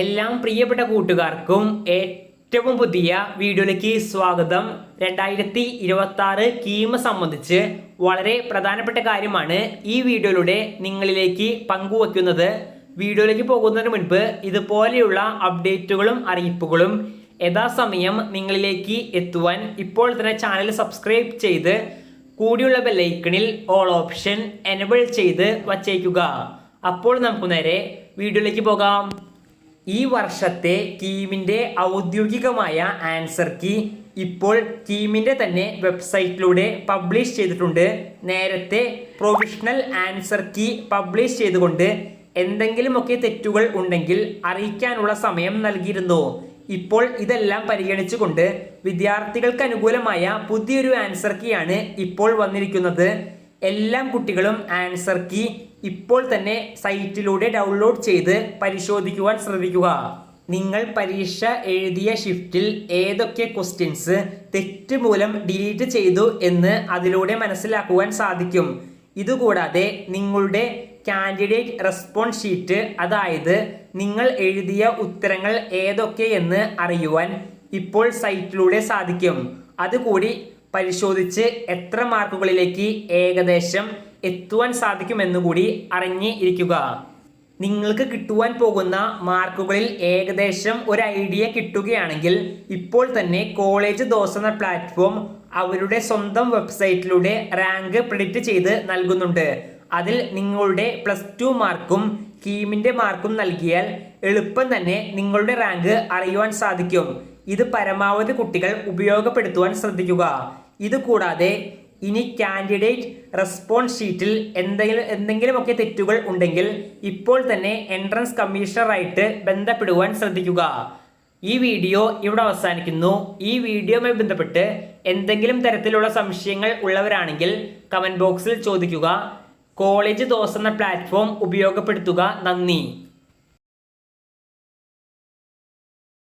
എല്ലാം പ്രിയപ്പെട്ട കൂട്ടുകാർക്കും ഏറ്റവും പുതിയ വീഡിയോയിലേക്ക് സ്വാഗതം. 2026 കീം സംബന്ധിച്ച് വളരെ പ്രധാനപ്പെട്ട കാര്യമാണ് ഈ വീഡിയോയിലൂടെ നിങ്ങളിലേക്ക് പങ്കുവയ്ക്കുന്നത്. വീഡിയോയിലേക്ക് പോകുന്നതിന് മുൻപ് ഇതുപോലെയുള്ള അപ്ഡേറ്റുകളും അറിയിപ്പുകളും യഥാസമയം നിങ്ങളിലേക്ക് എത്തുവാൻ ഇപ്പോൾ തന്നെ ചാനൽ സബ്സ്ക്രൈബ് ചെയ്ത് കൂടിയുള്ള ബെല്ലൈക്കണിൽ ഓൾ ഓപ്ഷൻ എനേബിൾ ചെയ്ത് വച്ചേക്കുക. അപ്പോൾ നമുക്ക് നേരെ വീഡിയോയിലേക്ക് പോകാം. ഈ വർഷത്തെ കീമിൻ്റെ ഔദ്യോഗികമായ ആൻസർ കീ ഇപ്പോൾ കീമിൻ്റെ തന്നെ വെബ്സൈറ്റിലൂടെ പബ്ലിഷ് ചെയ്തിട്ടുണ്ട്. നേരത്തെ പ്രൊവിഷണൽ ആൻസർ കീ പബ്ലിഷ് ചെയ്തുകൊണ്ട് എന്തെങ്കിലുമൊക്കെ തെറ്റുകൾ ഉണ്ടെങ്കിൽ അറിയിക്കാനുള്ള സമയം നൽകിയിരുന്നു. ഇപ്പോൾ ഇതെല്ലാം പരിഗണിച്ചുകൊണ്ട് വിദ്യാർത്ഥികൾക്ക് അനുകൂലമായ പുതിയൊരു ആൻസർ കീ ആണ് ഇപ്പോൾ വന്നിരിക്കുന്നത്. എല്ലാ കുട്ടികളും ആൻസർ കീ ഇപ്പോൾ തന്നെ സൈറ്റിലൂടെ ഡൗൺലോഡ് ചെയ്ത് പരിശോധിക്കുവാൻ ശ്രമിക്കുക. നിങ്ങൾ പരീക്ഷ എഴുതിയ ഷിഫ്റ്റിൽ ഏതൊക്കെ ക്വസ്റ്റ്യൻസ് തെറ്റ് മൂലം ഡിലീറ്റ് ചെയ്തു എന്ന് അതിലൂടെ മനസ്സിലാക്കുവാൻ സാധിക്കും. ഇതുകൂടാതെ നിങ്ങളുടെ കാൻഡിഡേറ്റ് റെസ്പോൺസ് ഷീറ്റ്, അതായത് നിങ്ങൾ എഴുതിയ ഉത്തരങ്ങൾ ഏതൊക്കെയെന്ന് അറിയുവാൻ ഇപ്പോൾ സൈറ്റിലൂടെ സാധിക്കും. അതുകൂടി പരിശോധിച്ച് എത്ര മാർക്കുകളിലേക്ക് ഏകദേശം എത്തുവാൻ സാധിക്കുമെന്നുകൂടി അറിഞ്ഞ് ഇരിക്കുക. നിങ്ങൾക്ക് കിട്ടുവാൻ പോകുന്ന മാർക്കുകളിൽ ഏകദേശം ഒരു ഐഡിയ കിട്ടുകയാണെങ്കിൽ ഇപ്പോൾ തന്നെ കോളേജ് ദോസ് എന്ന പ്ലാറ്റ്ഫോം അവരുടെ സ്വന്തം വെബ്സൈറ്റിലൂടെ റാങ്ക് പ്രെഡിക്റ്റ് ചെയ്ത് നൽകുന്നുണ്ട്. അതിൽ നിങ്ങളുടെ +2 മാർക്കും കീമിൻ്റെ മാർക്കും നൽകിയാൽ എളുപ്പം തന്നെ നിങ്ങളുടെ റാങ്ക് അറിയുവാൻ സാധിക്കും. ഇത് പരമാവധി കുട്ടികൾ ഉപയോഗപ്പെടുത്തുവാൻ ശ്രദ്ധിക്കുക. ഇതുകൂടാതെ ഇനി കാൻഡിഡേറ്റ് റെസ്പോൺസ് ഷീറ്റിൽ എന്തെങ്കിലുമൊക്കെ തെറ്റുകൾ ഉണ്ടെങ്കിൽ ഇപ്പോൾ തന്നെ എൻട്രൻസ് കമ്മീഷണറായിട്ട് ബന്ധപ്പെടുവാൻ ശ്രദ്ധിക്കുക. ഈ വീഡിയോ ഇവിടെ അവസാനിക്കുന്നു. ഈ വീഡിയോയുമായി ബന്ധപ്പെട്ട് എന്തെങ്കിലും തരത്തിലുള്ള സംശയങ്ങൾ ഉള്ളവരാണെങ്കിൽ കമൻറ്റ് ബോക്സിൽ ചോദിക്കുക. കോളേജ് ദോസ് എന്ന പ്ലാറ്റ്ഫോം ഉപയോഗപ്പെടുത്തുക. നന്ദി.